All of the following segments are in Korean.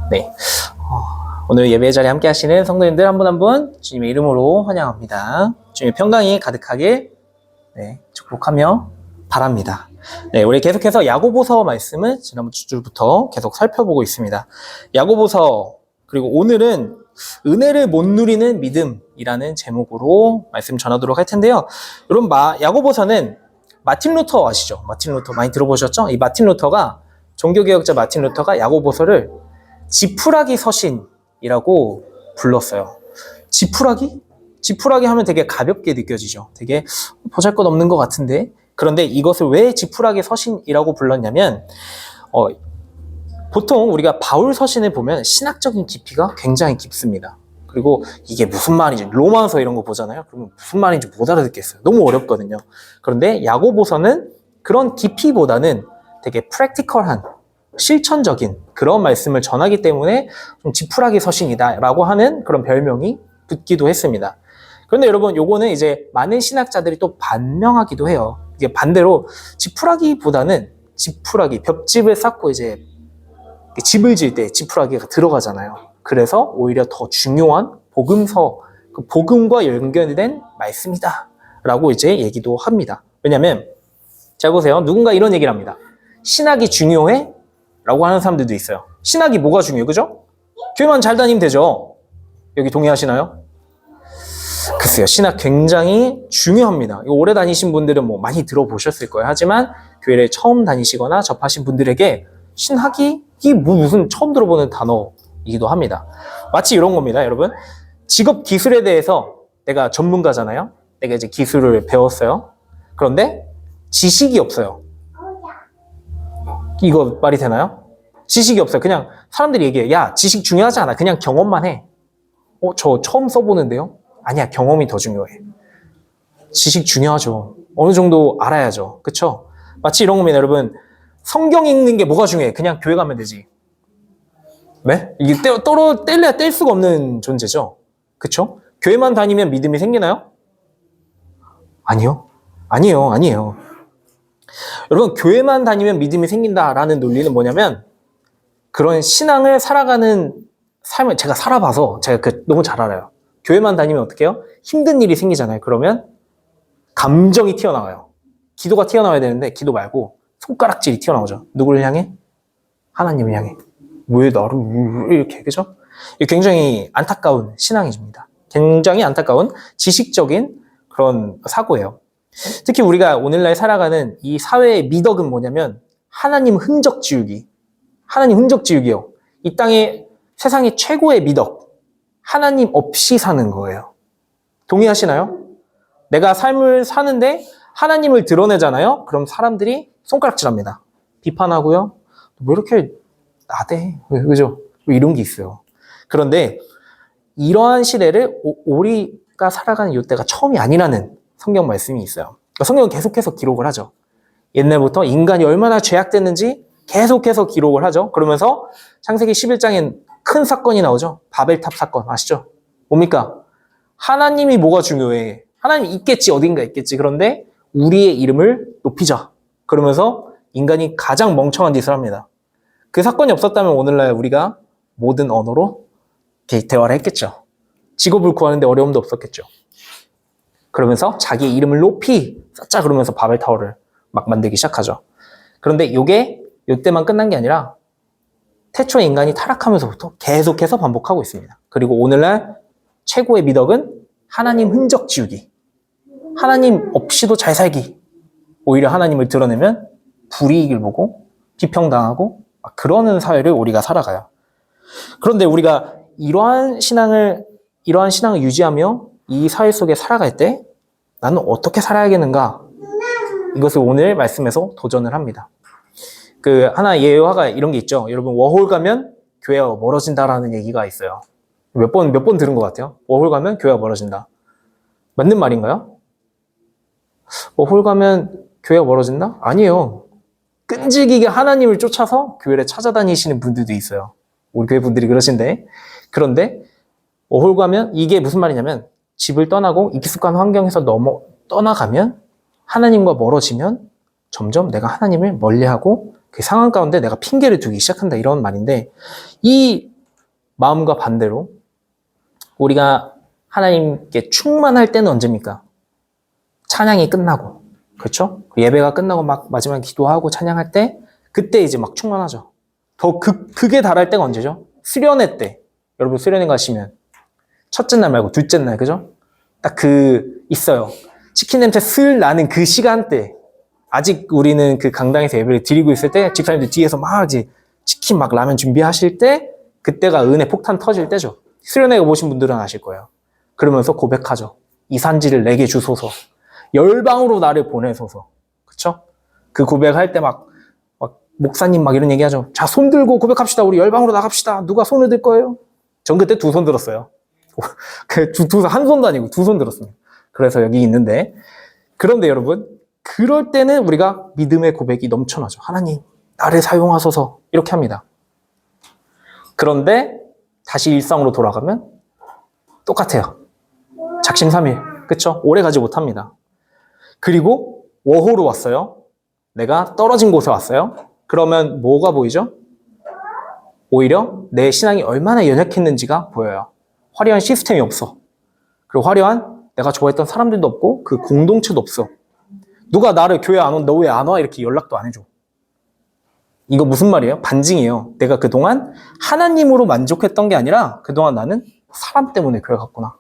네. 오늘 예배 자리에 함께 하시는 성도님들 한 분 한 분 주님의 이름으로 환영합니다. 주님의 평강이 가득하게 축복하며 바랍니다. 네, 우리 계속해서 야고보서 말씀을 지난번 주부터 계속 살펴보고 있습니다. 야고보서, 그리고 오늘은 은혜를 못 누리는 믿음이라는 제목으로 말씀 전하도록 할 텐데요. 여러분, 야고보서는 마틴 루터 아시죠? 마틴 루터 많이 들어보셨죠? 이 마틴 루터가, 종교개혁자 마틴 루터가 야고보서를 지푸라기 서신이라고 불렀어요. 지푸라기? 지푸라기 하면 되게 가볍게 느껴지죠. 되게 보잘것없는 것 같은데. 그런데 이것을 왜 지푸라기 서신이라고 불렀냐면 보통 우리가 바울 서신을 보면 신학적인 깊이가 굉장히 깊습니다. 그리고 이게 무슨 말인지, 로마서 이런 거 보잖아요. 그러면 무슨 말인지 못 알아듣겠어요. 너무 어렵거든요. 그런데 야고보서는 그런 깊이보다는 되게 프랙티컬한, 실천적인 그런 말씀을 전하기 때문에 좀 지푸라기 서신이다라고 하는 그런 별명이 붙기도 했습니다. 그런데 여러분, 요거는 이제 많은 신학자들이 또 반명하기도 해요. 이게 반대로 지푸라기보다는 벽집을 쌓고 이제 집을 지을 때 지푸라기가 들어가잖아요. 그래서 오히려 더 중요한 복음서, 그 복음과 연결된 말씀이다 라고 이제 얘기도 합니다. 왜냐면 잘 보세요. 누군가 이런 얘기를 합니다. 신학이 중요해? 라고 하는 사람들도 있어요. 신학이 뭐가 중요해요? 그죠? 교회만 잘 다니면 되죠. 여기 동의하시나요? 글쎄요. 신학 굉장히 중요합니다. 이거 오래 다니신 분들은 뭐 많이 들어보셨을 거예요. 하지만 교회를 처음 다니시거나 접하신 분들에게 신학이 무슨 처음 들어보는 단어이기도 합니다. 마치 이런 겁니다, 여러분. 직업 기술에 대해서 내가 전문가잖아요. 내가 이제 기술을 배웠어요. 그런데 지식이 없어요. 이거 말이 되나요? 지식이 없어요. 그냥 사람들이 얘기해요. 야, 지식 중요하지 않아. 그냥 경험만 해. 저 처음 써보는데요? 아니야, 경험이 더 중요해. 지식 중요하죠. 어느 정도 알아야죠. 그쵸? 마치 이런 겁니다, 여러분. 성경 읽는 게 뭐가 중요해? 그냥 교회 가면 되지. 네? 이게 뗄래야 뗄 수가 없는 존재죠. 그쵸? 교회만 다니면 믿음이 생기나요? 아니요. 아니에요. 여러분, 교회만 다니면 믿음이 생긴다라는 논리는 뭐냐면, 그런 신앙을 살아가는 삶을 제가 살아봐서 제가 너무 잘 알아요. 교회만 다니면 어떻게 해요? 힘든 일이 생기잖아요. 그러면 감정이 튀어나와요. 기도가 튀어나와야 되는데 기도 말고 손가락질이 튀어나오죠. 누구를 향해? 하나님을 향해. 왜 나를 이렇게, 그죠? 이게 굉장히 안타까운 신앙입니다. 굉장히 안타까운 지식적인 그런 사고예요. 특히 우리가 오늘날 살아가는 이 사회의 미덕은 뭐냐면 하나님 흔적 지우기. 하나님 흔적 지우기요. 이 땅의 세상의 최고의 미덕. 하나님 없이 사는 거예요. 동의하시나요? 내가 삶을 사는데 하나님을 드러내잖아요? 그럼 사람들이 손가락질합니다. 비판하고요. 왜 이렇게 나대? 그죠? 이런 게 있어요. 그런데 이러한 시대를 우리가 살아가는 이때가 처음이 아니라는 성경 말씀이 있어요. 성경은 계속해서 기록을 하죠. 옛날부터 인간이 얼마나 죄악됐는지 계속해서 기록을 하죠. 그러면서 창세기 11장엔 큰 사건이 나오죠. 바벨탑 사건 아시죠? 뭡니까? 하나님이 뭐가 중요해? 하나님이 있겠지, 어딘가 있겠지. 그런데 우리의 이름을 높이자. 그러면서 인간이 가장 멍청한 짓을 합니다. 그 사건이 없었다면 오늘날 우리가 모든 언어로 대화를 했겠죠. 직업을 구하는데 어려움도 없었겠죠. 그러면서 자기의 이름을 높이 쌓자 그러면서 바벨타워를 막 만들기 시작하죠. 그런데 이게 이때만 끝난 게 아니라 태초에 인간이 타락하면서부터 계속해서 반복하고 있습니다. 그리고 오늘날 최고의 미덕은 하나님 흔적 지우기. 하나님 없이도 잘 살기. 오히려 하나님을 드러내면 불이익을 보고 비평당하고 그러는 사회를 우리가 살아가요. 그런데 우리가 이러한 신앙을 유지하며 이 사회 속에 살아갈 때 나는 어떻게 살아야겠는가? 이것을 오늘 말씀에서 도전을 합니다. 하나 예화가 이런 게 있죠. 여러분, 워홀 가면 교회가 멀어진다라는 얘기가 있어요. 몇 번 들은 것 같아요. 워홀 가면 교회가 멀어진다. 맞는 말인가요? 워홀 가면 교회가 멀어진다? 아니에요. 끈질기게 하나님을 쫓아서 교회를 찾아다니시는 분들도 있어요. 우리 교회 분들이 그러신데. 그런데 워홀 가면 이게 무슨 말이냐면 집을 떠나고 익숙한 환경에서 떠나가면 하나님과 멀어지면 점점 내가 하나님을 멀리하고 그 상황 가운데 내가 핑계를 두기 시작한다 이런 말인데 이 마음과 반대로 우리가 하나님께 충만할 때는 언제입니까? 찬양이 끝나고, 그렇죠? 예배가 끝나고 막 마지막에 기도하고 찬양할 때 그때 이제 막 충만하죠. 더 극에 달할 때가 언제죠? 수련회 때. 여러분 수련회 가시면 첫째 날 말고 둘째 날, 그죠? 딱 있어요. 치킨 냄새 슬 나는 그 시간대. 아직 우리는 그 강당에서 예배를 드리고 있을 때 집사님들 뒤에서 막 이제 치킨 막 라면 준비하실 때 그때가 은혜 폭탄 터질 때죠. 수련회 오신 분들은 아실 거예요. 그러면서 고백하죠. 이 산지를 내게 주소서. 열방으로 나를 보내소서. 그쵸? 그 고백할 때 막 목사님 막 이런 얘기하죠. 자, 손 들고 고백합시다. 우리 열방으로 나갑시다. 누가 손을 들 거예요? 전 그때 두 손 들었어요. 한 손도 아니고 두 손 들었습니다. 그래서 여기 있는데. 그런데 여러분, 그럴 때는 우리가 믿음의 고백이 넘쳐나죠. 하나님, 나를 사용하소서. 이렇게 합니다. 그런데 다시 일상으로 돌아가면 똑같아요. 작심삼일. 그쵸? 오래 가지 못합니다. 그리고 워호로 왔어요. 내가 떨어진 곳에 왔어요. 그러면 뭐가 보이죠? 오히려 내 신앙이 얼마나 연약했는지가 보여요. 화려한 시스템이 없어. 그리고 화려한 내가 좋아했던 사람들도 없고 그 공동체도 없어. 누가 나를 교회 안 온, 너 왜 안 와? 이렇게 연락도 안 해줘. 이거 무슨 말이에요? 반증이에요. 내가 그동안 하나님으로 만족했던 게 아니라 그동안 나는 사람 때문에 교회 갔구나.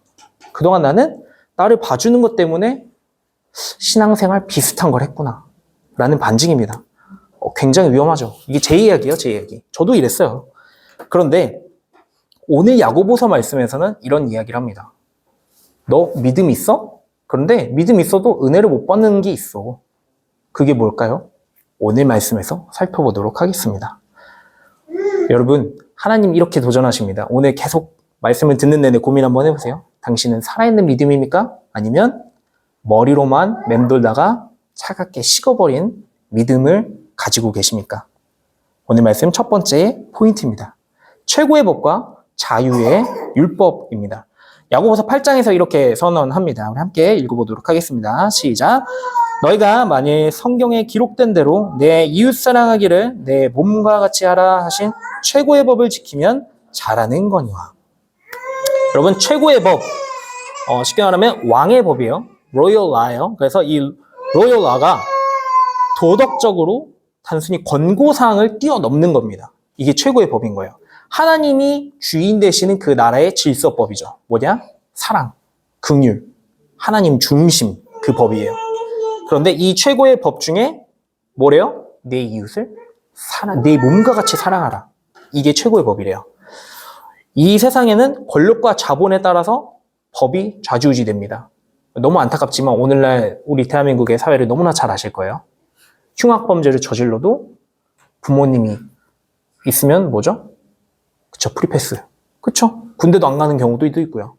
그동안 나는 나를 봐주는 것 때문에 신앙생활 비슷한 걸 했구나. 라는 반증입니다. 굉장히 위험하죠. 이게 제 이야기예요, 제 이야기. 저도 이랬어요. 그런데 오늘 야고보서 말씀에서는 이런 이야기를 합니다. 너 믿음 있어? 그런데 믿음 있어도 은혜를 못 받는 게 있어. 그게 뭘까요? 오늘 말씀에서 살펴보도록 하겠습니다. 여러분, 하나님 이렇게 도전하십니다. 오늘 계속 말씀을 듣는 내내 고민 한번 해보세요. 당신은 살아있는 믿음입니까? 아니면 머리로만 맴돌다가 차갑게 식어버린 믿음을 가지고 계십니까? 오늘 말씀 첫 번째 포인트입니다. 최고의 법과 자유의 율법입니다. 야고보서 8장에서 이렇게 선언합니다. 우리 함께 읽어보도록 하겠습니다. 시작. 너희가 만일 성경에 기록된 대로 내 이웃 사랑하기를 내 몸과 같이 하라 하신 최고의 법을 지키면 잘하는 거니와. 여러분, 최고의 법, 쉽게 말하면 왕의 법이에요. 로열 라예요. 그래서 이 로열 라가 도덕적으로 단순히 권고사항을 뛰어넘는 겁니다. 이게 최고의 법인 거예요. 하나님이 주인 되시는 그 나라의 질서법이죠. 뭐냐? 사랑, 긍휼, 하나님 중심, 그 법이에요. 그런데 이 최고의 법 중에 뭐래요? 내 이웃을 내 몸과 같이 사랑하라. 이게 최고의 법이래요. 이 세상에는 권력과 자본에 따라서 법이 좌지우지됩니다. 너무 안타깝지만 오늘날 우리 대한민국의 사회를 너무나 잘 아실 거예요. 흉악범죄를 저질러도 부모님이 있으면 뭐죠? 그쵸, 프리패스. 그쵸? 군대도 안 가는 경우도 있고요.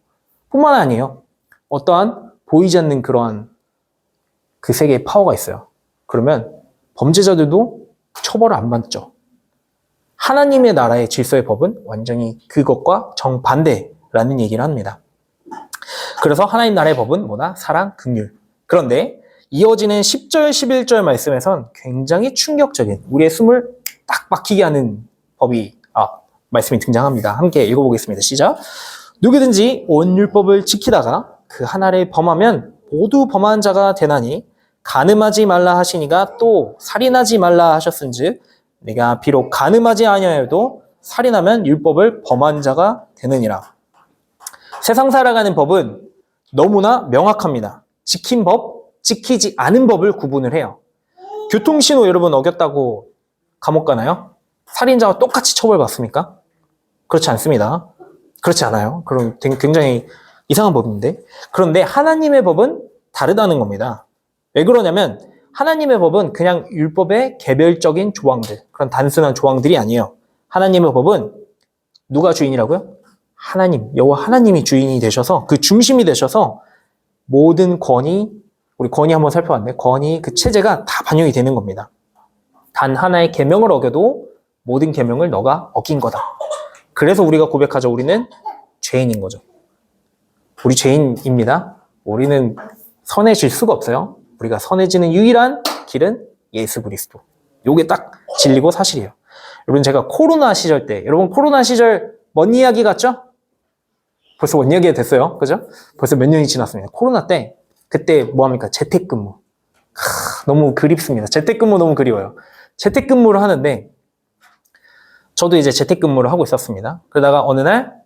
뿐만 아니에요. 어떠한 보이지 않는 그러한 그 세계의 파워가 있어요. 그러면 범죄자들도 처벌을 안 받죠. 하나님의 나라의 질서의 법은 완전히 그것과 정반대라는 얘기를 합니다. 그래서 하나님 나라의 법은 뭐다? 사랑, 긍휼. 그런데 이어지는 10절, 11절 말씀에선 굉장히 충격적인 우리의 숨을 딱 막히게 하는 말씀이 등장합니다. 함께 읽어보겠습니다. 시작. 누구든지 온 율법을 지키다가 그 하나를 범하면 모두 범한 자가 되나니 간음하지 말라 하시니가 또 살인하지 말라 하셨은즉 내가 비록 간음하지 아니하여도 살인하면 율법을 범한 자가 되느니라. 세상 살아가는 법은 너무나 명확합니다. 지킨 법, 지키지 않은 법을 구분을 해요. 교통신호 여러분 어겼다고 감옥 가나요? 살인자와 똑같이 처벌받습니까? 그렇지 않습니다. 그렇지 않아요. 그럼 굉장히 이상한 법인데. 그런데 하나님의 법은 다르다는 겁니다. 왜 그러냐면 하나님의 법은 그냥 율법의 개별적인 조항들, 그런 단순한 조항들이 아니에요. 하나님의 법은 누가 주인이라고요? 하나님, 여호와 하나님이 주인이 되셔서 그 중심이 되셔서 모든 권위, 우리 권위 한번 살펴봤는데 권위, 그 체제가 다 반영이 되는 겁니다. 단 하나의 계명을 어겨도 모든 계명을 너가 어긴 거다. 그래서 우리가 고백하죠. 우리는 죄인인 거죠. 우리 죄인입니다. 우리는 선해질 수가 없어요. 우리가 선해지는 유일한 길은 예수 그리스도. 요게 딱 진리고 사실이에요. 여러분 제가 코로나 시절 때, 여러분 코로나 시절 먼 이야기 같죠? 벌써 먼 이야기가 됐어요. 그죠? 벌써 몇 년이 지났습니다. 코로나 때, 그때 뭐합니까? 재택근무. 너무 그립습니다. 재택근무 너무 그리워요. 재택근무를 하는데, 저도 이제 재택근무를 하고 있었습니다. 그러다가 어느 날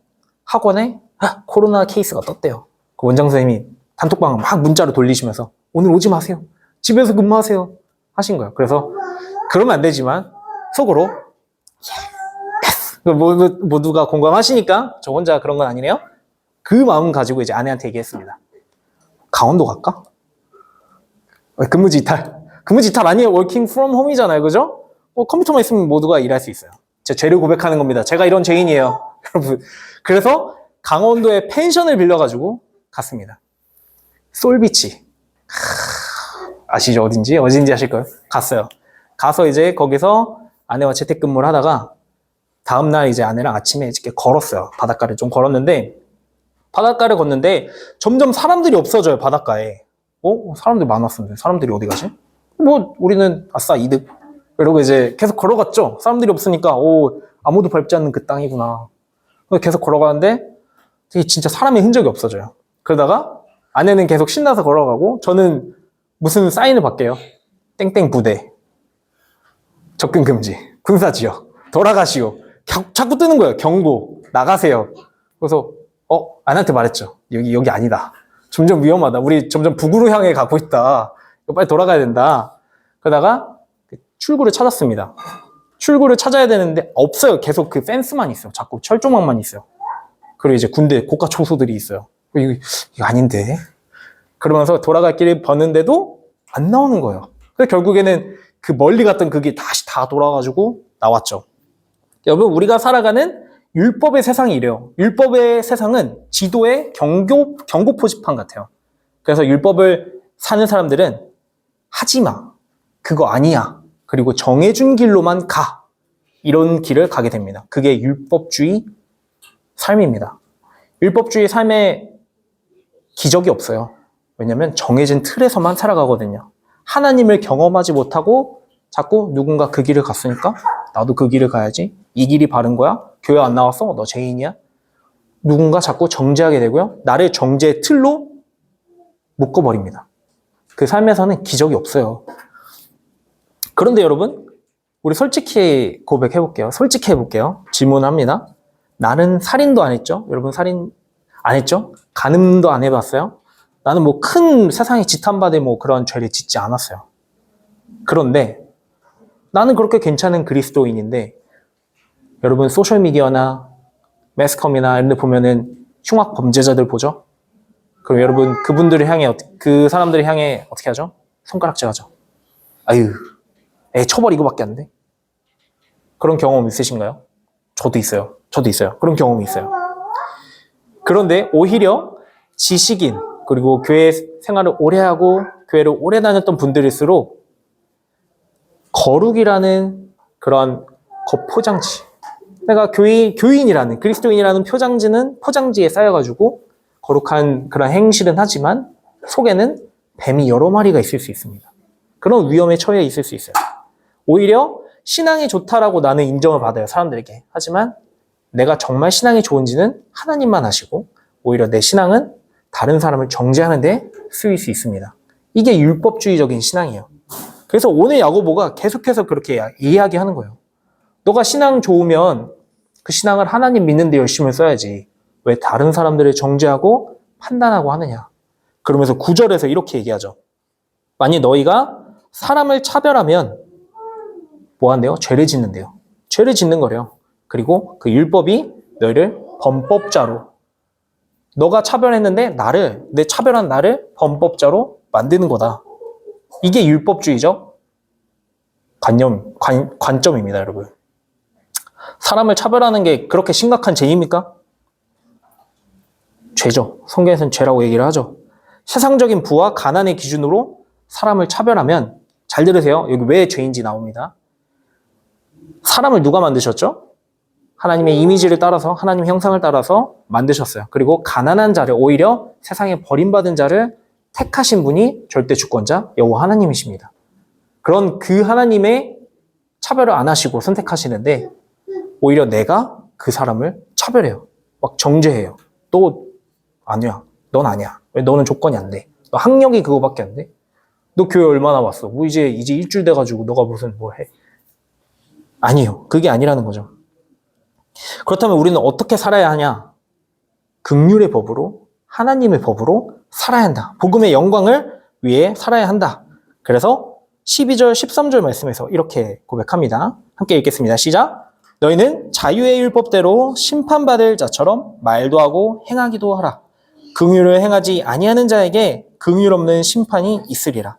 학원에 코로나 케이스가 떴대요. 그 원장 선생님이 단톡방을 막 문자로 돌리시면서 오늘 오지 마세요. 집에서 근무하세요. 하신 거예요. 그래서 그러면 안 되지만 속으로 모두가 공감하시니까 저 혼자 그런 건 아니네요. 그 마음 가지고 이제 아내한테 얘기했습니다. 강원도 갈까? 근무지 이탈. 근무지 이탈 아니에요. 워킹 프롬 홈이잖아요. 그죠? 컴퓨터만 있으면 모두가 일할 수 있어요. 제 죄를 고백하는 겁니다. 제가 이런 죄인이에요. 여러분. 그래서 강원도에 펜션을 빌려가지고 갔습니다. 솔비치. 아시죠? 어딘지 아실 거예요. 갔어요. 가서 이제 거기서 아내와 재택근무를 하다가 다음날 이제 아내랑 아침에 이렇게 걸었어요. 바닷가를 좀 걸었는데 바닷가를 걷는데 점점 사람들이 없어져요. 바닷가에. 사람들이 많았었는데 사람들이 어디 가지? 우리는 아싸 이득. 이러고 이제 계속 걸어갔죠. 사람들이 없으니까 아무도 밟지 않는 그 땅이구나. 계속 걸어가는데 진짜 사람의 흔적이 없어져요. 그러다가 아내는 계속 신나서 걸어가고 저는 무슨 사인을 받게요. 땡땡 부대, 접근 금지, 군사지역, 돌아가시오. 자꾸 뜨는 거예요. 경고, 나가세요. 그래서 아내한테 말했죠. 여기 아니다. 점점 위험하다. 우리 점점 북으로 향해 가고 있다. 빨리 돌아가야 된다. 그러다가 출구를 찾았습니다. 출구를 찾아야 되는데 없어요. 계속 그 펜스만 있어요. 자꾸 철조망만 있어요. 그리고 이제 군대 고가 초소들이 있어요. 이거 아닌데. 그러면서 돌아갈 길을 버는데도 안 나오는 거예요. 그래서 결국에는 그 멀리 갔던 그게 다시 다 돌아가지고 나왔죠. 여러분, 우리가 살아가는 율법의 세상이 이래요. 율법의 세상은 지도의 경고 표지판 같아요. 그래서 율법을 사는 사람들은 하지 마. 그거 아니야. 그리고 정해준 길로만 가. 이런 길을 가게 됩니다. 그게 율법주의 삶입니다. 율법주의 삶에 기적이 없어요. 왜냐하면 정해진 틀에서만 살아가거든요. 하나님을 경험하지 못하고 자꾸 누군가 그 길을 갔으니까 나도 그 길을 가야지. 이 길이 바른 거야? 교회 안 나왔어? 너 죄인이야? 누군가 자꾸 정죄하게 되고요. 나를 정죄의 틀로 묶어버립니다. 그 삶에서는 기적이 없어요. 그런데 여러분, 우리 솔직히 고백해볼게요. 솔직히 해볼게요. 질문합니다. 나는 살인도 안 했죠? 여러분 살인 안 했죠? 간음도 안 해봤어요? 나는 큰 세상에 지탄받을 그런 죄를 짓지 않았어요. 그런데 나는 그렇게 괜찮은 그리스도인인데 여러분 소셜미디어나 매스컴이나 이런 데 보면은 흉악 범죄자들 보죠? 그럼 여러분 그분들을 향해 그 사람들을 향해 어떻게 하죠? 손가락질 하죠. 아유, 처벌 이거밖에 안 돼. 그런 경험 있으신가요? 저도 있어요. 그런 경험이 있어요. 그런데 오히려 지식인 그리고 교회 생활을 오래 하고 교회를 오래 다녔던 분들일수록 거룩이라는 그런 겉포장지, 내가 교인이라는 그리스도인이라는 포장지에 쌓여가지고 거룩한 그런 행실은 하지만 속에는 뱀이 여러 마리가 있을 수 있습니다. 그런 위험에 처해 있을 수 있어요. 오히려 신앙이 좋다라고 나는 인정을 받아요, 사람들에게. 하지만 내가 정말 신앙이 좋은지는 하나님만 아시고 오히려 내 신앙은 다른 사람을 정죄하는 데 쓰일 수 있습니다. 이게 율법주의적인 신앙이에요. 그래서 오늘 야고보가 계속해서 그렇게 이야기하는 거예요. 너가 신앙 좋으면 그 신앙을 하나님 믿는 데 열심히 써야지. 왜 다른 사람들을 정죄하고 판단하고 하느냐. 그러면서 9절에서 이렇게 얘기하죠. 만약 너희가 사람을 차별하면 뭐 한대요? 죄를 짓는데요. 죄를 짓는 거래요. 그리고 그 율법이 너희를 범법자로, 너가 차별했는데 내 차별한 나를 범법자로 만드는 거다. 이게 율법주의적 관점입니다, 여러분. 사람을 차별하는 게 그렇게 심각한 죄입니까? 죄죠. 성경에서는 죄라고 얘기를 하죠. 세상적인 부와 가난의 기준으로 사람을 차별하면, 잘 들으세요. 여기 왜 죄인지 나옵니다. 사람을 누가 만드셨죠? 하나님의 이미지를 따라서, 하나님 형상을 따라서 만드셨어요. 그리고 가난한 자를, 오히려 세상에 버림받은 자를 택하신 분이 절대 주권자 여호와 하나님이십니다. 그런 그 하나님의 차별을 안 하시고 선택하시는데 오히려 내가 그 사람을 차별해요. 막 정죄해요. 너 아니야. 넌 아니야. 왜 너는 조건이 안 돼. 너 학력이 그거밖에 안 돼. 너 교회 얼마나 왔어? 뭐 이제 일주일 돼가지고 너가 무슨 뭘 해. 아니요. 그게 아니라는 거죠. 그렇다면 우리는 어떻게 살아야 하냐? 긍휼의 법으로, 하나님의 법으로 살아야 한다. 복음의 영광을 위해 살아야 한다. 그래서 12절, 13절 말씀에서 이렇게 고백합니다. 함께 읽겠습니다. 시작! 너희는 자유의 율법대로 심판받을 자처럼 말도 하고 행하기도 하라. 긍휼을 행하지 아니하는 자에게 긍휼 없는 심판이 있으리라.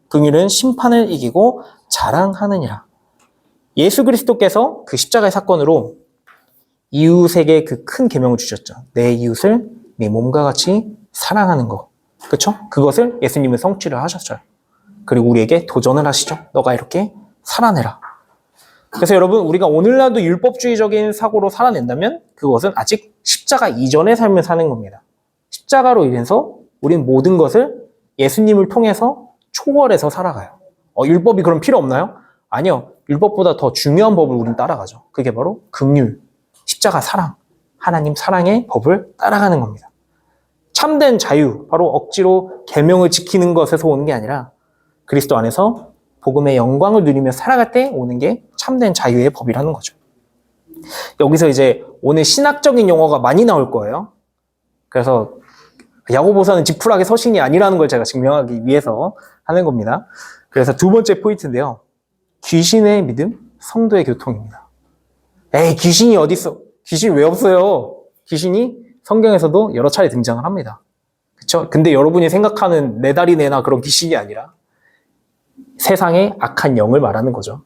긍휼은 심판을 이기고 자랑하느니라. 예수 그리스도께서 그 십자가의 사건으로 이웃에게 그 큰 계명을 주셨죠. 내 이웃을 네 몸과 같이 사랑하는 거. 그렇죠? 그것을 예수님은 성취를 하셨어요. 그리고 우리에게 도전을 하시죠. 너가 이렇게 살아내라. 그래서 여러분, 우리가 오늘날도 율법주의적인 사고로 살아낸다면 그것은 아직 십자가 이전의 삶을 사는 겁니다. 십자가로 인해서 우린 모든 것을 예수님을 통해서 초월해서 살아가요. 율법이 그럼 필요 없나요? 아니요. 율법보다 더 중요한 법을 우린 따라가죠. 그게 바로 긍휼, 십자가 사랑, 하나님 사랑의 법을 따라가는 겁니다. 참된 자유, 바로 억지로 계명을 지키는 것에서 오는 게 아니라 그리스도 안에서 복음의 영광을 누리며 살아갈 때 오는 게 참된 자유의 법이라는 거죠. 여기서 이제 오늘 신학적인 용어가 많이 나올 거예요. 그래서 야고보서는 지푸라기 서신이 아니라는 걸 제가 증명하기 위해서 하는 겁니다. 그래서 두 번째 포인트인데요. 귀신의 믿음, 성도의 교통입니다. 에이, 귀신이 어딨어? 귀신 왜 없어요? 귀신이 성경에서도 여러 차례 등장을 합니다. 그쵸? 근데 여러분이 생각하는 네 다리 내나 그런 귀신이 아니라 세상의 악한 영을 말하는 거죠.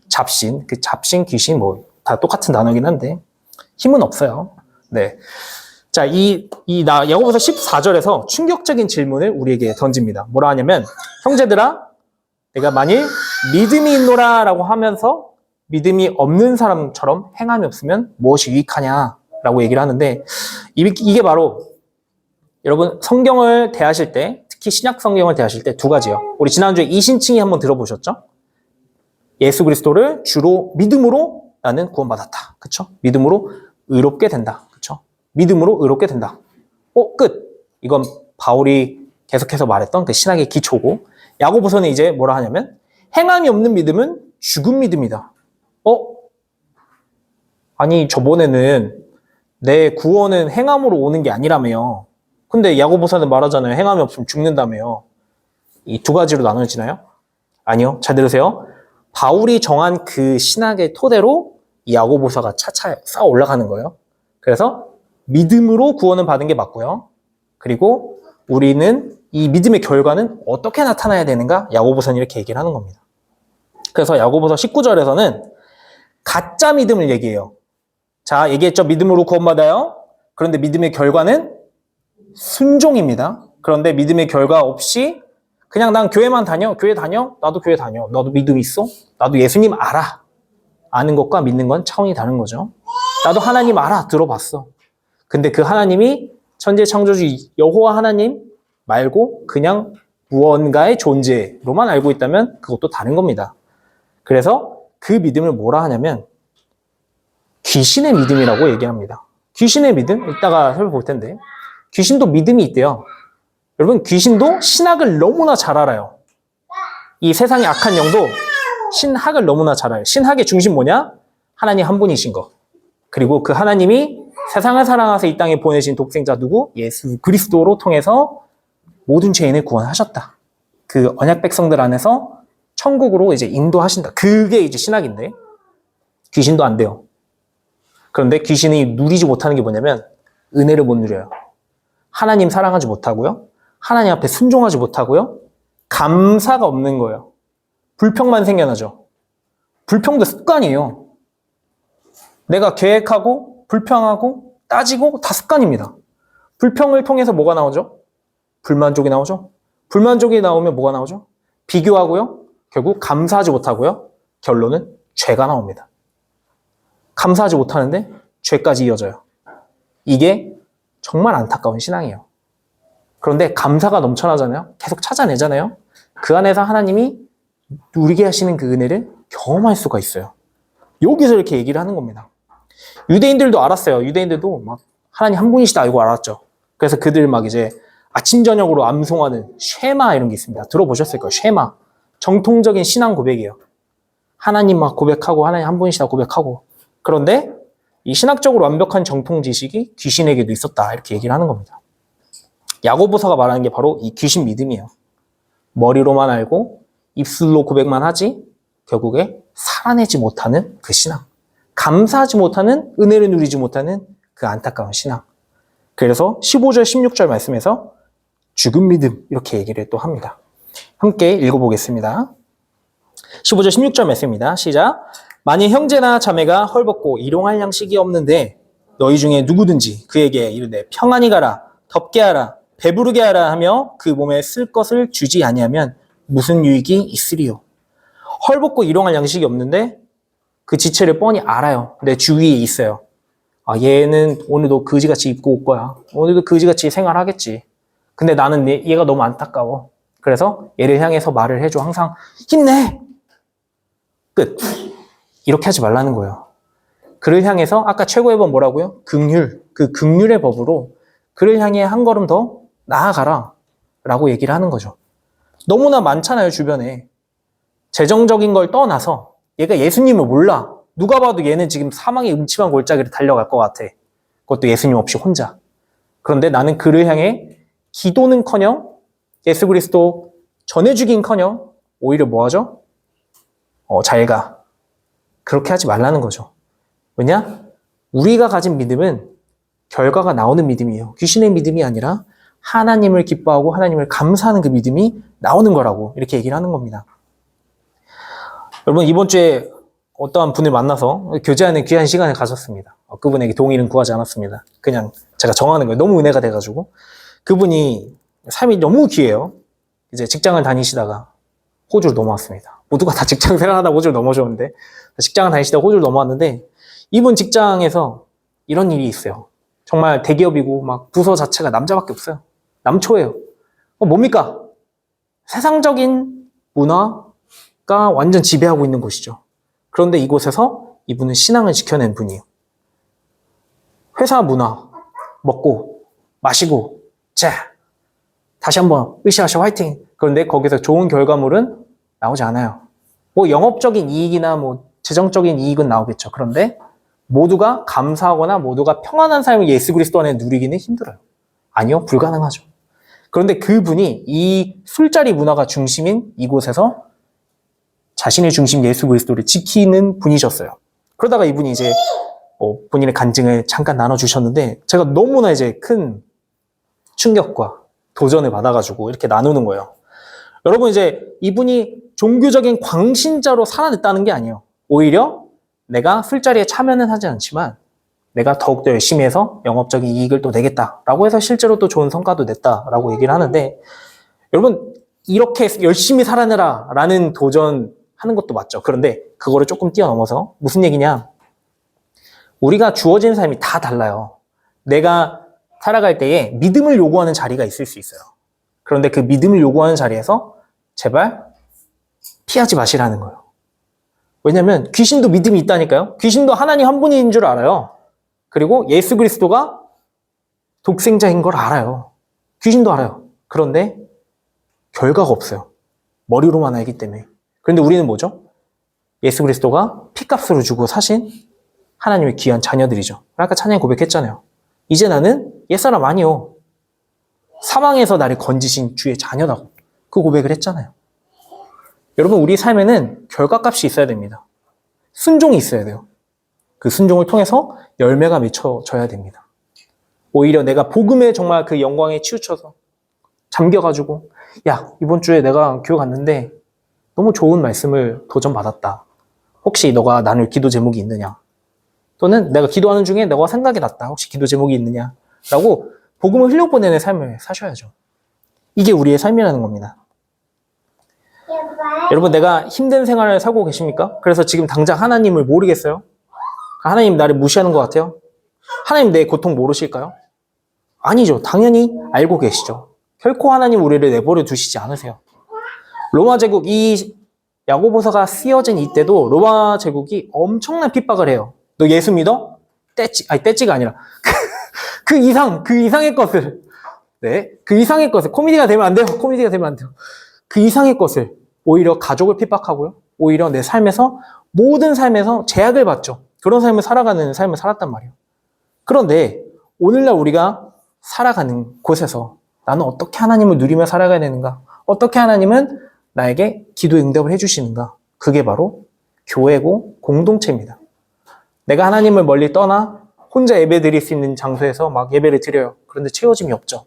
잡신, 그 잡신, 귀신 뭐 다 똑같은 단어긴 한데 힘은 없어요. 네. 자, 야고보서 14절에서 충격적인 질문을 우리에게 던집니다. 뭐라 하냐면, 형제들아, 내가 만일 믿음이 있노라 라고 하면서 믿음이 없는 사람처럼 행함이 없으면 무엇이 유익하냐 라고 얘기를 하는데, 이게 바로 여러분 성경을 대하실 때, 특히 신약 성경을 대하실 때 두 가지요. 우리 지난주에 이신칭이 한번 들어보셨죠? 예수 그리스도를 주로 믿음으로 나는 구원받았다. 그쵸? 믿음으로 의롭게 된다. 그쵸? 믿음으로 의롭게 된다. 끝. 이건 바울이 계속해서 말했던 그 신학의 기초고, 야고보서는 이제 뭐라 하냐면 행함이 없는 믿음은 죽은 믿음이다. 아니 저번에는 내 구원은 행함으로 오는 게 아니라며요. 근데 야고보서는 말하잖아요. 행함이 없으면 죽는다며요. 이 두 가지로 나눠지나요? 아니요. 잘 들으세요. 바울이 정한 그 신학의 토대로 이 야고보서가 차차 쌓아 올라가는 거예요. 그래서 믿음으로 구원을 받은 게 맞고요. 그리고 우리는 이 믿음의 결과는 어떻게 나타나야 되는가? 야고보서는 이렇게 얘기를 하는 겁니다. 그래서 야고보서 19절에서는 가짜 믿음을 얘기해요. 자, 얘기했죠? 믿음으로 구원받아요. 그런데 믿음의 결과는 순종입니다. 그런데 믿음의 결과 없이 그냥 난 교회만 다녀. 교회 다녀? 나도 교회 다녀. 너도 믿음 있어? 나도 예수님 알아. 아는 것과 믿는 건 차원이 다른 거죠. 나도 하나님 알아. 들어봤어. 근데 그 하나님이 천지 창조주 여호와 하나님 말고 그냥 무언가의 존재로만 알고 있다면 그것도 다른 겁니다. 그래서 그 믿음을 뭐라 하냐면 귀신의 믿음이라고 얘기합니다. 귀신의 믿음? 이따가 살펴볼 텐데 귀신도 믿음이 있대요. 여러분 귀신도 신학을 너무나 잘 알아요. 이 세상의 악한 영도 신학을 너무나 잘 알아요. 신학의 중심 뭐냐? 하나님 한 분이신 거. 그리고 그 하나님이 세상을 사랑하셔서 이 땅에 보내신 독생자 누구? 예수 그리스도로 통해서 모든 죄인을 구원하셨다. 그 언약 백성들 안에서 천국으로 이제 인도하신다. 그게 이제 신학인데 귀신도 안 돼요. 그런데 귀신이 누리지 못하는 게 뭐냐면 은혜를 못 누려요. 하나님 사랑하지 못하고요. 하나님 앞에 순종하지 못하고요. 감사가 없는 거예요. 불평만 생겨나죠. 불평도 습관이에요. 내가 계획하고 불평하고 따지고 다 습관입니다. 불평을 통해서 뭐가 나오죠? 불만족이 나오죠. 불만족이 나오면 뭐가 나오죠? 비교하고요. 결국 감사하지 못하고요. 결론은 죄가 나옵니다. 감사하지 못하는데 죄까지 이어져요. 이게 정말 안타까운 신앙이에요. 그런데 감사가 넘쳐나잖아요. 계속 찾아내잖아요. 그 안에서 하나님이 누리게 하시는 그 은혜를 경험할 수가 있어요. 여기서 이렇게 얘기를 하는 겁니다. 유대인들도 알았어요. 유대인들도 막 하나님 한 분이시다 알고 알았죠. 그래서 그들 막 이제 아침 저녁으로 암송하는 쉐마 이런 게 있습니다. 들어보셨을 거예요. 쉐마. 정통적인 신앙 고백이에요. 하나님 막 고백하고 하나님 한 분이시다 고백하고. 그런데 이 신학적으로 완벽한 정통 지식이 귀신에게도 있었다 이렇게 얘기를 하는 겁니다. 야고보서가 말하는 게 바로 이 귀신 믿음이에요. 머리로만 알고 입술로 고백만 하지 결국에 살아내지 못하는 그 신앙. 감사하지 못하는, 은혜를 누리지 못하는 그 안타까운 신앙. 그래서 15절, 16절 말씀에서 죽은 믿음 이렇게 얘기를 또 합니다. 함께 읽어보겠습니다. 15절, 16절 말씀입니다. 시작. 만일 형제나 자매가 헐벗고 일용할 양식이 없는데 너희 중에 누구든지 그에게 이르되 평안히 가라, 덥게 하라, 배부르게 하라 하며 그 몸에 쓸 것을 주지 아니하면 무슨 유익이 있으리요. 헐벗고 일용할 양식이 없는데 그 지체를 뻔히 알아요. 내 주위에 있어요. 아, 얘는 오늘도 그지같이 입고 올 거야. 오늘도 그지같이 생활하겠지. 근데 나는 얘가 너무 안타까워. 그래서 얘를 향해서 말을 해줘. 항상 힘내! 끝. 이렇게 하지 말라는 거예요. 그를 향해서 아까 최고의 법 뭐라고요? 긍휼. 그 긍휼의 법으로 그를 향해 한 걸음 더 나아가라 라고 얘기를 하는 거죠. 너무나 많잖아요, 주변에. 재정적인 걸 떠나서 얘가 예수님을 몰라. 누가 봐도 얘는 지금 사망의 음침한 골짜기를 달려갈 것 같아. 그것도 예수님 없이 혼자. 그런데 나는 그를 향해 기도는커녕 예수 그리스도 전해주긴커녕 오히려 뭐하죠? 잘 가. 그렇게 하지 말라는 거죠. 왜냐? 우리가 가진 믿음은 결과가 나오는 믿음이에요. 귀신의 믿음이 아니라 하나님을 기뻐하고 하나님을 감사하는 그 믿음이 나오는 거라고 이렇게 얘기를 하는 겁니다. 여러분 이번 주에 어떠한 분을 만나서 교제하는 귀한 시간을 가졌습니다. 그분에게 동의는 구하지 않았습니다. 그냥 제가 정하는 거예요. 너무 은혜가 돼가지고. 그분이 삶이 너무 귀해요. 이제 직장을 다니시다가 호주로 넘어왔습니다. 모두가 다 직장 생활하다 호주로 넘어오셨는데 직장을 다니시다가 호주로 넘어왔는데 이분 직장에서 이런 일이 있어요. 정말 대기업이고 막 부서 자체가 남자밖에 없어요. 남초예요. 뭡니까? 세상적인 문화가 완전 지배하고 있는 곳이죠. 그런데 이곳에서 이분은 신앙을 지켜낸 분이에요. 회사 문화, 먹고, 마시고, 자, 다시 한번 으쌰으쌰 화이팅! 그런데 거기서 좋은 결과물은 나오지 않아요. 뭐 영업적인 이익이나 뭐 재정적인 이익은 나오겠죠. 그런데 모두가 감사하거나 모두가 평안한 삶을 예수 그리스도 안에 누리기는 힘들어요. 아니요, 불가능하죠. 그런데 그분이 이 술자리 문화가 중심인 이곳에서 자신의 중심 예수 그리스도를 지키는 분이셨어요. 그러다가 이분이 이제 본인의 간증을 잠깐 나눠주셨는데 제가 너무나 이제 큰 충격과 도전을 받아가지고 이렇게 나누는 거예요. 여러분 이제 이분이 종교적인 광신자로 살아냈다는 게 아니에요. 오히려 내가 술자리에 참여는 하지 않지만 내가 더욱더 열심히 해서 영업적인 이익을 또 내겠다라고 해서 실제로 또 좋은 성과도 냈다라고 얘기를 하는데 여러분 이렇게 열심히 살아내라 라는 도전하는 것도 맞죠. 그런데 그거를 조금 뛰어넘어서 무슨 얘기냐? 우리가 주어진 삶이 다 달라요. 내가 살아갈 때에 믿음을 요구하는 자리가 있을 수 있어요. 그런데 그 믿음을 요구하는 자리에서 제발 피하지 마시라는 거예요. 왜냐하면 귀신도 믿음이 있다니까요. 귀신도 하나님 한 분인 줄 알아요. 그리고 예수 그리스도가 독생자인 걸 알아요. 귀신도 알아요. 그런데 결과가 없어요. 머리로만 알기 때문에. 그런데 우리는 뭐죠? 예수 그리스도가 피값으로 주고 사신 하나님의 귀한 자녀들이죠. 아까 찬양이 고백했잖아요. 이제 나는 옛사람 아니요. 사망에서 나를 건지신 주의 자녀라고 그 고백을 했잖아요. 여러분 우리 삶에는 결과값이 있어야 됩니다. 순종이 있어야 돼요. 그 순종을 통해서 열매가 맺혀져야 됩니다. 오히려 내가 복음에 정말 그 영광에 치우쳐서 잠겨가지고 야 이번 주에 내가 교회 갔는데 너무 좋은 말씀을 도전받았다. 혹시 너가 나눌 기도 제목이 있느냐? 또는 내가 기도하는 중에 너가 생각이 났다. 혹시 기도 제목이 있느냐? 라고 복음을 흘려보내는 삶을 사셔야죠. 이게 우리의 삶이라는 겁니다. 여러분 내가 힘든 생활을 살고 계십니까? 그래서 지금 당장 하나님을 모르겠어요? 하나님 나를 무시하는 것 같아요? 하나님 내 고통 모르실까요? 아니죠. 당연히 알고 계시죠. 결코 하나님 우리를 내버려 두시지 않으세요. 로마 제국 이 야고보서가 쓰여진 이때도 로마 제국이 엄청난 핍박을 해요. 너 예수 믿어? 떼찌가 아니라 그 이상의 것을, 네, 그 이상의 것을, 코미디가 되면 안 돼요. 코미디가 되면 안 돼요. 그 이상의 것을 오히려 가족을 핍박하고요. 오히려 내 삶에서 모든 삶에서 제약을 받죠. 그런 삶을 살아가는 삶을 살았단 말이에요. 그런데 오늘날 우리가 살아가는 곳에서 나는 어떻게 하나님을 누리며 살아가야 되는가? 어떻게 하나님은 나에게 기도의 응답을 해주시는가? 그게 바로 교회고 공동체입니다. 내가 하나님을 멀리 떠나 혼자 예배 드릴 수 있는 장소에서 막 예배를 드려요. 그런데 채워짐이 없죠.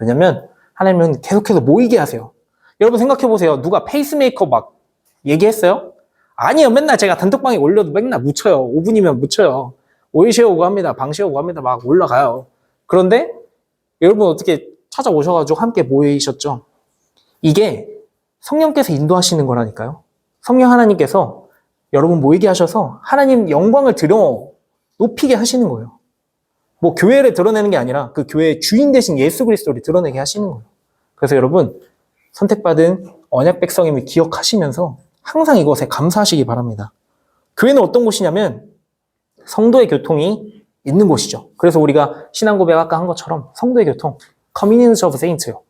왜냐면 하나님은 계속해서 모이게 하세요. 여러분 생각해보세요. 누가 페이스메이커 막 얘기했어요? 아니요. 맨날 제가 단톡방에 올려도 맨날 묻혀요. 5분이면 묻혀요. 오일 쉐어오고 합니다. 방 쉐어오고 합니다. 막 올라가요. 그런데 여러분 어떻게 찾아오셔가지고 함께 모이셨죠? 이게 성령께서 인도하시는 거라니까요. 성령 하나님께서 여러분 모이게 하셔서 하나님 영광을 높이게 하시는 거예요. 뭐 교회를 드러내는 게 아니라 그 교회의 주인 되신 예수 그리스도를 드러내게 하시는 거예요. 그래서 여러분 선택받은 언약 백성임을 기억하시면서 항상 이것에 감사하시기 바랍니다. 교회는 어떤 곳이냐면 성도의 교통이 있는 곳이죠. 그래서 우리가 신앙 고백 아까 한 것처럼 성도의 교통, Communion of Saints요.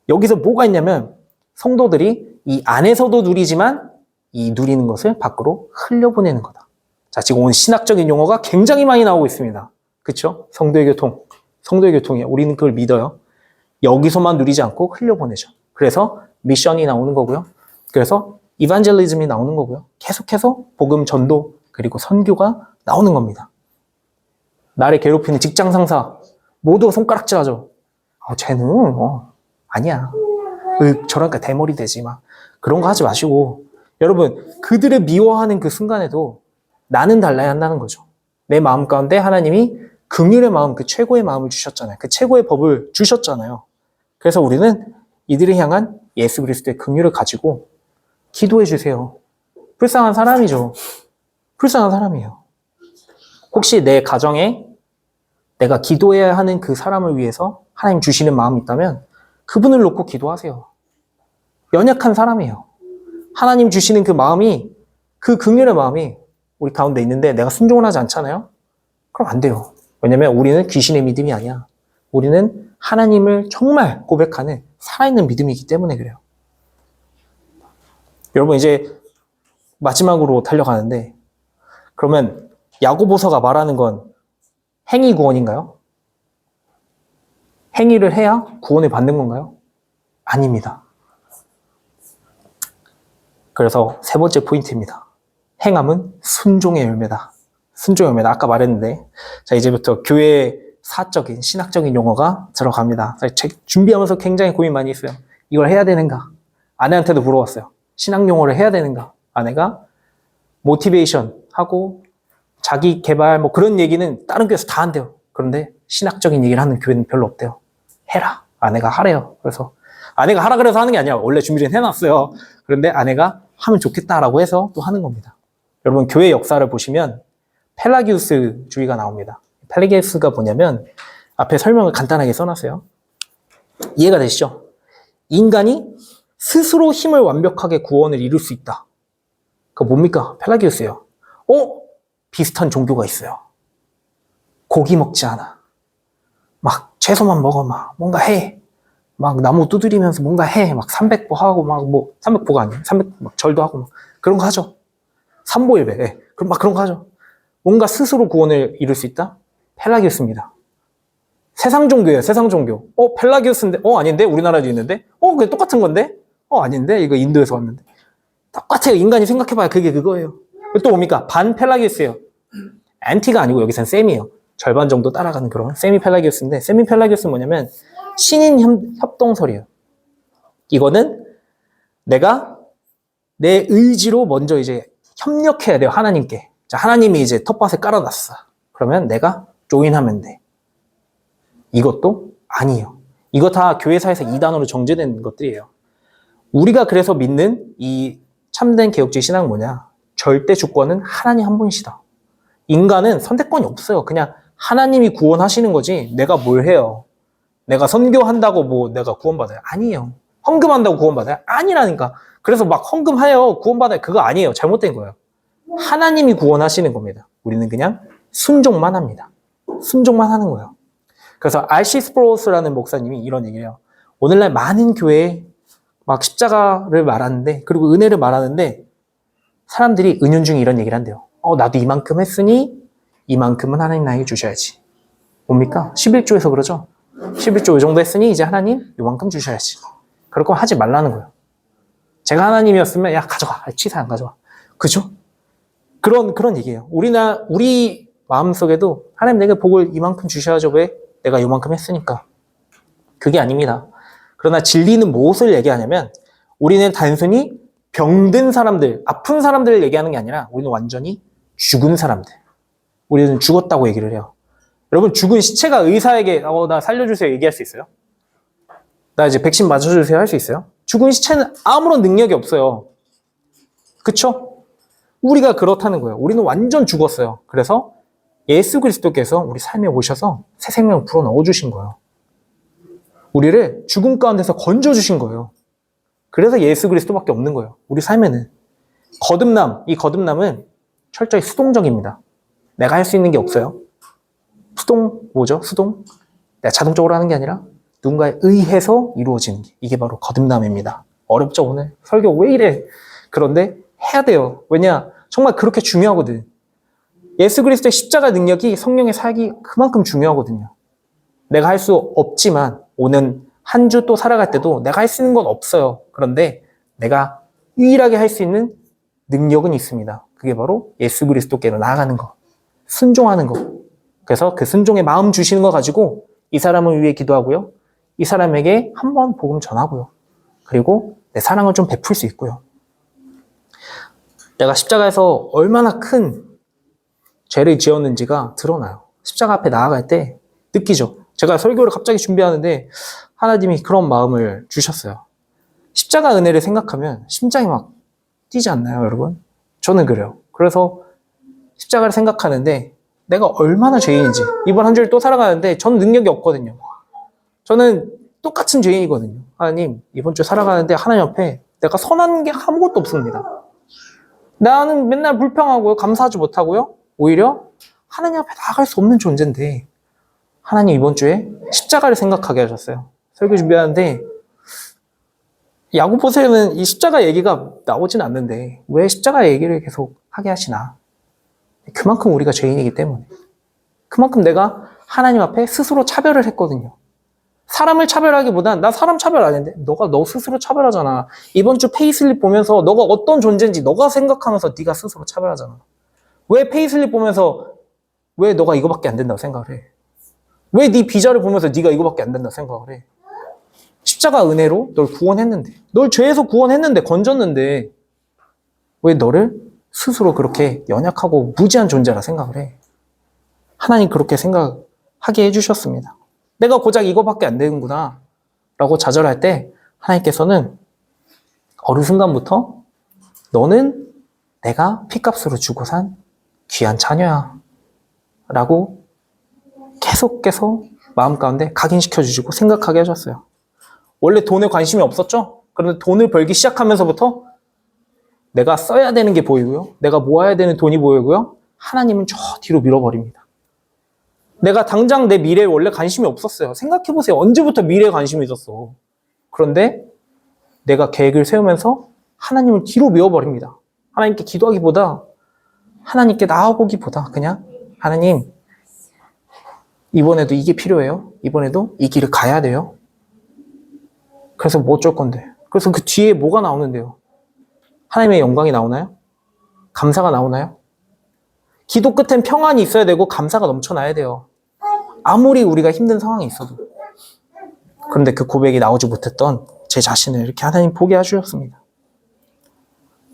여기서 뭐가 있냐면 성도들이 이 안에서도 누리지만 이 누리는 것을 밖으로 흘려보내는 거다. 자, 지금 오늘 신학적인 용어가 굉장히 많이 나오고 있습니다. 그렇죠? 성도의 교통, 성도의 교통이에요. 우리는 그걸 믿어요. 여기서만 누리지 않고 흘려보내죠. 그래서 미션이 나오는 거고요. 그래서 이반젤리즘이 나오는 거고요. 계속해서 복음 전도 그리고 선교가 나오는 겁니다. 나를 괴롭히는 직장 상사 모두 손가락질하죠. 쟤는 아니야. 저러니까 대머리 되지 막 그런 거 하지 마시고 여러분 그들을 미워하는 그 순간에도 나는 달라야 한다는 거죠. 내 마음 가운데 하나님이 긍휼의 마음, 그 최고의 마음을 주셨잖아요. 그 최고의 법을 주셨잖아요. 그래서 우리는 이들을 향한 예수 그리스도의 긍휼을 가지고 기도해 주세요. 불쌍한 사람이죠. 불쌍한 사람이에요. 혹시 내 가정에 내가 기도해야 하는 그 사람을 위해서 하나님 주시는 마음이 있다면 그분을 놓고 기도하세요. 연약한 사람이에요. 하나님 주시는 그 마음이, 그 긍휼의 마음이 우리 가운데 있는데 내가 순종을 하지 않잖아요? 그럼 안 돼요. 왜냐면 우리는 귀신의 믿음이 아니야. 우리는 하나님을 정말 고백하는 살아있는 믿음이기 때문에 그래요. 여러분 이제 마지막으로 달려가는데 그러면 야고보서가 말하는 건 행위 구원인가요? 행위를 해야 구원을 받는 건가요? 아닙니다. 그래서 세 번째 포인트입니다. 행함은 순종의 열매다. 순종의 열매다. 아까 말했는데 자 이제부터 교회의 사적인 신학적인 용어가 들어갑니다. 준비하면서 굉장히 고민 많이 했어요. 이걸 해야 되는가? 아내한테도 물어봤어요. 신학 용어를 해야 되는가? 아내가 모티베이션 하고 자기 개발 뭐 그런 얘기는 다른 교회에서 다 한대요. 그런데 신학적인 얘기를 하는 교회는 별로 없대요. 해라. 아내가 하래요. 그래서 아내가 하라 그래서 하는 게 아니라 원래 준비를 해놨어요. 그런데 아내가 하면 좋겠다라고 해서 또 하는 겁니다. 여러분 교회 역사를 보시면 펠라기우스주의가 나옵니다. 펠라기우스가 뭐냐면 앞에 설명을 간단하게 써놨어요. 이해가 되시죠? 인간이 스스로 힘을 완벽하게 구원을 이룰 수 있다. 그거 뭡니까? 펠라기우스예요. 비슷한 종교가 있어요. 고기 먹지 않아. 막 채소만 먹어. 막 뭔가 해. 막 나무 두드리면서 뭔가 해. 막 300보 하고 막 뭐 300보가 아니에요. 300 절도 하고 막 그런 거 하죠. 삼보일배. 예. 그럼 막 그런 거 하죠. 뭔가 스스로 구원을 이룰 수 있다? 펠라기우스입니다. 세상 종교예요. 세상 종교. 펠라기우스인데 아닌데 우리나라에도 있는데 그게 똑같은 건데 아닌데 이거 인도에서 왔는데 똑같아요. 인간이 생각해봐야 그게 그거예요. 또 뭡니까? 반 펠라기우스예요. 안티가 아니고 여기서는 세미예요. 절반 정도 따라가는 그런 세미 펠라기우스인데 세미 펠라기우스는 뭐냐면 신인 협동설이에요. 이거는 내가 내 의지로 먼저 이제 협력해야 돼요. 하나님께. 자, 하나님이 이제 텃밭을 깔아놨어. 그러면 내가 조인하면 돼. 이것도 아니에요. 이거 다 교회사에서 이단으로 정제된 것들이에요. 우리가 그래서 믿는 이 참된 개혁주의 신앙은 뭐냐? 절대 주권은 하나님 한 분이시다. 인간은 선택권이 없어요. 그냥 하나님이 구원하시는 거지 내가 뭘 해요. 내가 선교한다고 뭐 내가 구원받아요? 아니에요. 헌금한다고 구원받아요? 아니라니까. 그래서 막 헌금하여 구원받아요? 그거 아니에요. 잘못된 거예요. 하나님이 구원하시는 겁니다. 우리는 그냥 순종만 합니다. 순종만 하는 거예요. 그래서 R.C. 스프로우스라는 목사님이 이런 얘기를 해요. 오늘날 많은 교회에 막 십자가를 말하는데, 그리고 은혜를 말하는데, 사람들이 은연중에 이런 얘기를 한대요. 나도 이만큼 했으니 이만큼은 하나님 나에게 주셔야지. 뭡니까? 11조에서 그러죠. 11조 이 정도 했으니 이제 하나님 요만큼 주셔야지. 그럴 거 하지 말라는 거예요. 제가 하나님이었으면 야 가져가. 치사 안 가져와. 그죠? 그런 얘기예요. 우리 마음속에도 하나님 내게 복을 이만큼 주셔야죠. 왜? 내가 요만큼 했으니까. 그게 아닙니다. 그러나 진리는 무엇을 얘기하냐면 우리는 단순히 병든 사람들, 아픈 사람들을 얘기하는 게 아니라 우리는 완전히 죽은 사람들. 우리는 죽었다고 얘기를 해요. 여러분 죽은 시체가 의사에게 나 살려주세요 얘기할 수 있어요? 나 이제 백신 맞아주세요 할 수 있어요? 죽은 시체는 아무런 능력이 없어요. 그쵸? 우리가 그렇다는 거예요. 우리는 완전 죽었어요. 그래서 예수 그리스도께서 우리 삶에 오셔서 새 생명을 불어넣어 주신 거예요. 우리를 죽음 가운데서 건져주신 거예요. 그래서 예수 그리스도밖에 없는 거예요. 우리 삶에는. 이 거듭남은 철저히 수동적입니다. 내가 할 수 있는 게 없어요. 수동? 내가 자동적으로 하는 게 아니라 누군가에 의해서 이루어지는 게 이게 바로 거듭남입니다. 어렵죠 오늘? 설교 왜 이래? 그런데 해야 돼요. 왜냐? 정말 그렇게 중요하거든. 예수 그리스도의 십자가 능력이 성령의 사역이 그만큼 중요하거든요. 내가 할 수 없지만 오는 한 주 또 살아갈 때도 내가 할 수 있는 건 없어요. 그런데 내가 유일하게 할 수 있는 능력은 있습니다. 그게 바로 예수 그리스도께로 나아가는 것, 순종하는 것. 그래서 그 순종의 마음 주시는 거 가지고 이 사람을 위해 기도하고요. 이 사람에게 한번 복음 전하고요. 그리고 내 사랑을 좀 베풀 수 있고요. 내가 십자가에서 얼마나 큰 죄를 지었는지가 드러나요. 십자가 앞에 나아갈 때 느끼죠. 제가 설교를 갑자기 준비하는데 하나님이 그런 마음을 주셨어요. 십자가 은혜를 생각하면 심장이 막 뛰지 않나요, 여러분? 저는 그래요. 그래서 십자가를 생각하는데 내가 얼마나 죄인인지 이번 한 주를 또 살아가는데 전 능력이 없거든요. 저는 똑같은 죄인이거든요. 하나님 이번 주 살아가는데 하나님 앞에 내가 선한 게 아무것도 없습니다. 나는 맨날 불평하고요. 감사하지 못하고요. 오히려 하나님 앞에 나아갈 수 없는 존재인데 하나님 이번 주에 십자가를 생각하게 하셨어요. 설교 준비하는데 야고보서에는 이 십자가 얘기가 나오진 않는데 왜 십자가 얘기를 계속 하게 하시나? 그만큼 우리가 죄인이기 때문에 그만큼 내가 하나님 앞에 스스로 차별을 했거든요. 사람을 차별하기보단 나 사람 차별 안 했는데 너가 너 스스로 차별하잖아. 이번 주 페이슬립 보면서 너가 어떤 존재인지 너가 생각하면서 네가 스스로 차별하잖아. 왜 페이슬립 보면서 왜 너가 이거밖에 안 된다고 생각을 해? 왜 네 비자를 보면서 네가 이거밖에 안 된다고 생각을 해? 십자가 은혜로 널 구원했는데 널 죄에서 구원했는데 건졌는데 왜 너를 스스로 그렇게 연약하고 무지한 존재라 생각을 해? 하나님 그렇게 생각하게 해주셨습니다. 내가 고작 이거밖에 안 되는구나 라고 좌절할 때 하나님께서는 어느 순간부터 너는 내가 피값으로 주고 산 귀한 자녀야 라고 계속해서 마음 가운데 각인시켜 주시고 생각하게 하셨어요. 원래 돈에 관심이 없었죠? 그런데 돈을 벌기 시작하면서부터 내가 써야 되는 게 보이고요. 내가 모아야 되는 돈이 보이고요. 하나님은 저 뒤로 밀어버립니다. 내가 당장 내 미래에 원래 관심이 없었어요. 생각해보세요. 언제부터 미래에 관심이 있었어. 그런데 내가 계획을 세우면서 하나님을 뒤로 밀어버립니다. 하나님께 기도하기보다 하나님께 나아보기보다 그냥 하나님 이번에도 이게 필요해요. 이번에도 이 길을 가야 돼요. 그래서 뭐 어쩔 건데. 그래서 그 뒤에 뭐가 나오는데요. 하나님의 영광이 나오나요? 감사가 나오나요? 기도 끝엔 평안이 있어야 되고 감사가 넘쳐나야 돼요. 아무리 우리가 힘든 상황이 있어도. 그런데 그 고백이 나오지 못했던 제 자신을 이렇게 하나님 보게 해주셨습니다.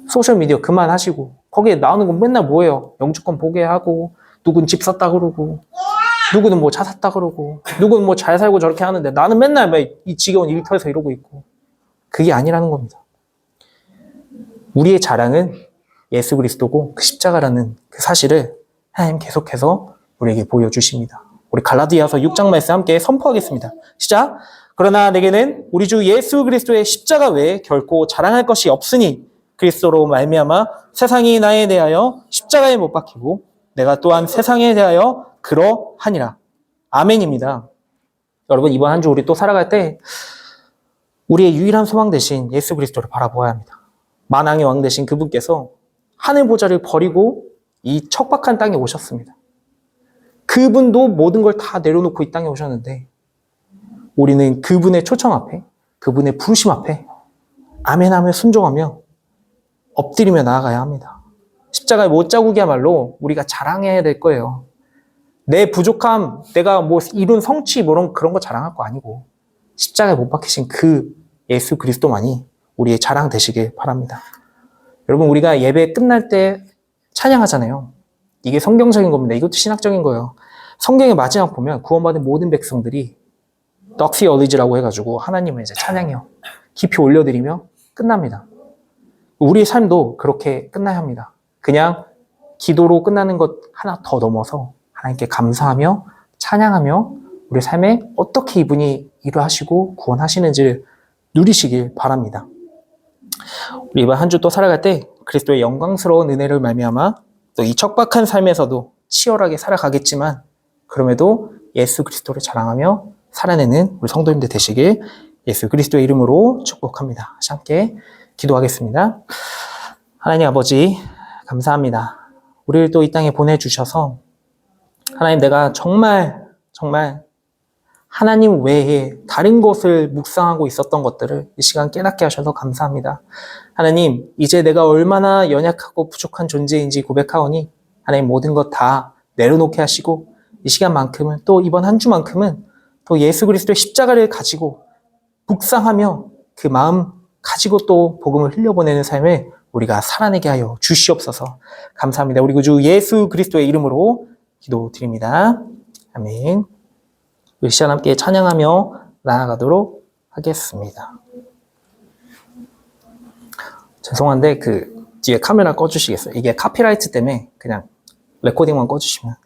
소셜미디어 그만하시고 거기에 나오는 건 맨날 뭐예요? 영주권 보게하고 누군 집 샀다 그러고 누구는 뭐 차 샀다 그러고 누구는 뭐 잘 살고 저렇게 하는데 나는 맨날 이 지겨운 일터에서 이러고 있고 그게 아니라는 겁니다. 우리의 자랑은 예수 그리스도고 그 십자가라는 그 사실을 하나님 계속해서 우리에게 보여주십니다. 우리 갈라디아서 6장 말씀 함께 선포하겠습니다. 시작! 그러나 내게는 우리 주 예수 그리스도의 십자가 외에 결코 자랑할 것이 없으니 그리스도로 말미암아 세상이 나에 대하여 십자가에 못 박히고 내가 또한 세상에 대하여 그러하니라. 아멘입니다. 여러분, 이번 한 주 우리 또 살아갈 때 우리의 유일한 소망 대신 예수 그리스도를 바라보아야 합니다. 만왕의 왕 대신 그분께서 하늘 보좌를 버리고 이 척박한 땅에 오셨습니다. 그분도 모든 걸 다 내려놓고 이 땅에 오셨는데 우리는 그분의 초청 앞에, 그분의 부르심 앞에 아멘하며 순종하며 엎드리며 나아가야 합니다. 십자가의 못자국이야말로 우리가 자랑해야 될 거예요. 내 부족함, 내가 뭐 이룬 성취 그런 거 자랑할 거 아니고 십자가에 못 박히신 그 예수 그리스도만이 우리의 자랑 되시길 바랍니다. 여러분, 우리가 예배 끝날 때 찬양하잖아요. 이게 성경적인 겁니다. 이것도 신학적인 거예요. 성경의 마지막 보면 구원받은 모든 백성들이 덕시얼리지라고 해가지고 하나님을 이제 찬양해요. 깊이 올려드리며 끝납니다. 우리의 삶도 그렇게 끝나야 합니다. 그냥 기도로 끝나는 것 하나 더 넘어서 하나님께 감사하며 찬양하며 우리 삶에 어떻게 이분이 일을 하시고 구원하시는지를 누리시길 바랍니다. 우리 이번 한 주 또 살아갈 때 그리스도의 영광스러운 은혜를 말미암아 또 이 척박한 삶에서도 치열하게 살아가겠지만 그럼에도 예수 그리스도를 자랑하며 살아내는 우리 성도님들 되시길 예수 그리스도의 이름으로 축복합니다. 다시 함께 기도하겠습니다. 하나님 아버지 감사합니다. 우리를 또 이 땅에 보내주셔서 하나님, 내가 정말 하나님 외에 다른 것을 묵상하고 있었던 것들을 이 시간 깨닫게 하셔서 감사합니다. 하나님, 이제 내가 얼마나 연약하고 부족한 존재인지 고백하오니 하나님 모든 것 다 내려놓게 하시고 이 시간만큼은 또 이번 한 주만큼은 또 예수 그리스도의 십자가를 가지고 묵상하며 그 마음 가지고 또 복음을 흘려보내는 삶을 우리가 살아내게 하여 주시옵소서. 감사합니다. 우리 구주 예수 그리스도의 이름으로 기도드립니다. 아멘. 우리 시간 함께 찬양하며 나아가도록 하겠습니다. 죄송한데 그 뒤에 카메라 꺼주시겠어요? 이게 카피라이트 때문에 그냥 레코딩만 꺼주시면